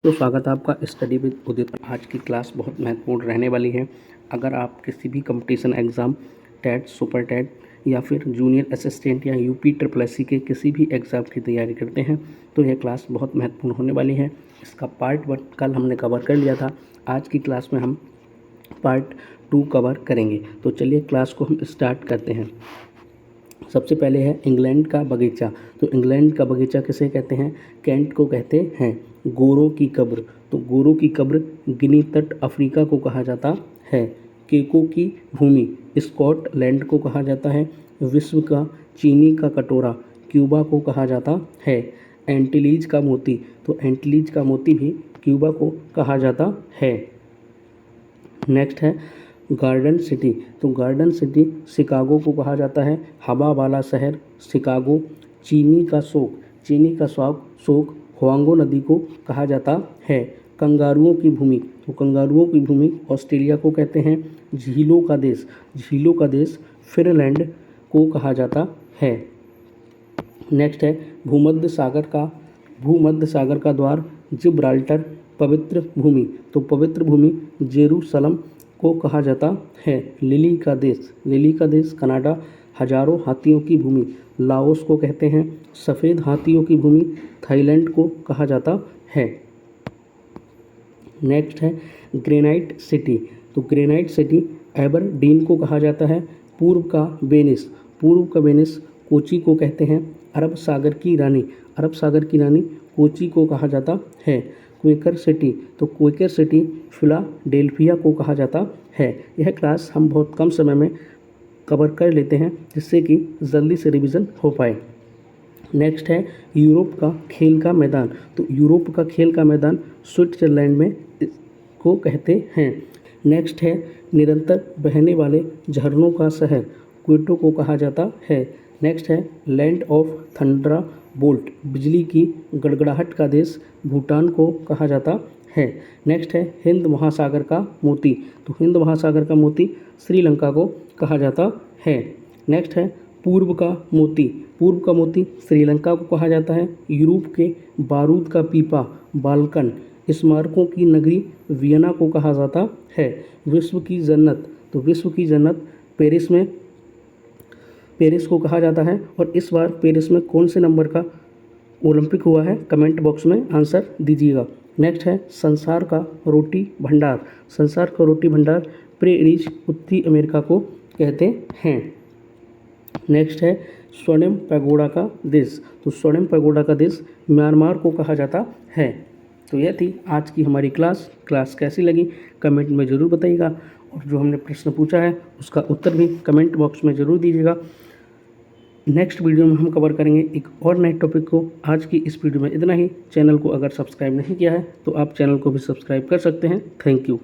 तो स्वागत है आपका स्टडी विद उदित। आज की क्लास बहुत महत्वपूर्ण रहने वाली है। अगर आप किसी भी competition exam, TET, super TET या फिर जूनियर असिस्टेंट या यूपी ट्रिपल एससी के किसी भी एग्ज़ाम की तैयारी करते हैं तो यह क्लास बहुत महत्वपूर्ण होने वाली है। इसका पार्ट 1 कल हमने कवर कर लिया था। आज की क्लास में हम पार्ट 2 कवर करेंगे। तो चलिए क्लास को हम स्टार्ट करते हैं। सबसे पहले है इंग्लैंड का बगीचा। तो इंग्लैंड का बगीचा किसे कहते हैं? कैंट को कहते हैं। गोरों की कब्र, तो गोरों की कब्र गिनी तट अफ्रीका को कहा जाता है। केको की भूमि स्कॉटलैंड को कहा जाता है। विश्व का चीनी का कटोरा क्यूबा को कहा जाता है। एंटीलीज का मोती, तो एंटीलीज का मोती भी क्यूबा को कहा जाता है। नेक्स्ट है गार्डन सिटी। तो गार्डन सिटी शिकागो को कहा जाता है। हवा वाला शहर शिकागो। चीनी का शोक हुआंगो नदी को कहा जाता है। कंगारुओं की भूमि, तो कंगारुओं की भूमि ऑस्ट्रेलिया को कहते हैं। झीलों का देश फिनलैंड को कहा जाता है। नेक्स्ट है भूमध्य सागर का द्वार जिब्राल्टर। पवित्र भूमि, तो पवित्र भूमि जेरूसलम को कहा जाता है। लिली का देश कनाडा। हजारों हाथियों की भूमि लाओस को कहते हैं। सफ़ेद हाथियों की भूमि थाईलैंड को कहा जाता है। नेक्स्ट है ग्रेनाइट सिटी। तो ग्रेनाइट सिटी एबरडीन को कहा जाता है। पूर्व का वेनिस कोची को कहते हैं। अरब सागर की रानी कोची को कहा जाता है। क्वेकर सिटी, तो क्वेकर सिटी फिलाडेल्फिया को कहा जाता है। यह क्लास हम बहुत कम समय में कवर कर लेते हैं जिससे कि जल्दी से रिवीजन हो पाए। नेक्स्ट है यूरोप का खेल का मैदान। तो यूरोप का खेल का मैदान स्विट्जरलैंड में को कहते हैं। नेक्स्ट है निरंतर बहने वाले झरनों का शहर क्योटो को कहा जाता है। नेक्स्ट है लैंड ऑफ थंडरा बोल्ट, बिजली की गड़गड़ाहट का देश भूटान को कहा जाता है। नेक्स्ट है हिंद महासागर का मोती, तो हिंद महासागर का मोती श्रीलंका को कहा जाता है। नेक्स्ट है पूर्व का मोती श्रीलंका को कहा जाता है। यूरोप के बारूद का पीपा बाल्कन स्मारकों की नगरी वियना को कहा जाता है। विश्व की जन्नत, तो विश्व की जन्नत पेरिस को कहा जाता है। और इस बार पेरिस में कौन से नंबर का ओलंपिक हुआ है, कमेंट बॉक्स में आंसर दीजिएगा। नेक्स्ट है संसार का रोटी भंडार पेरिस उत्तरी अमेरिका को कहते हैं। नेक्स्ट है स्वर्णिम पैगोडा का देश, तो स्वर्णिम पैगोडा का देश म्यांमार को कहा जाता है। तो यह थी आज की हमारी क्लास कैसी लगी कमेंट में ज़रूर बताइएगा। और जो हमने प्रश्न पूछा है उसका उत्तर भी कमेंट बॉक्स में ज़रूर दीजिएगा। नेक्स्ट वीडियो में हम कवर करेंगे एक और नए टॉपिक को। आज की इस वीडियो में इतना ही। चैनल को अगर सब्सक्राइब नहीं किया है तो आप चैनल को भी सब्सक्राइब कर सकते हैं। Thank you.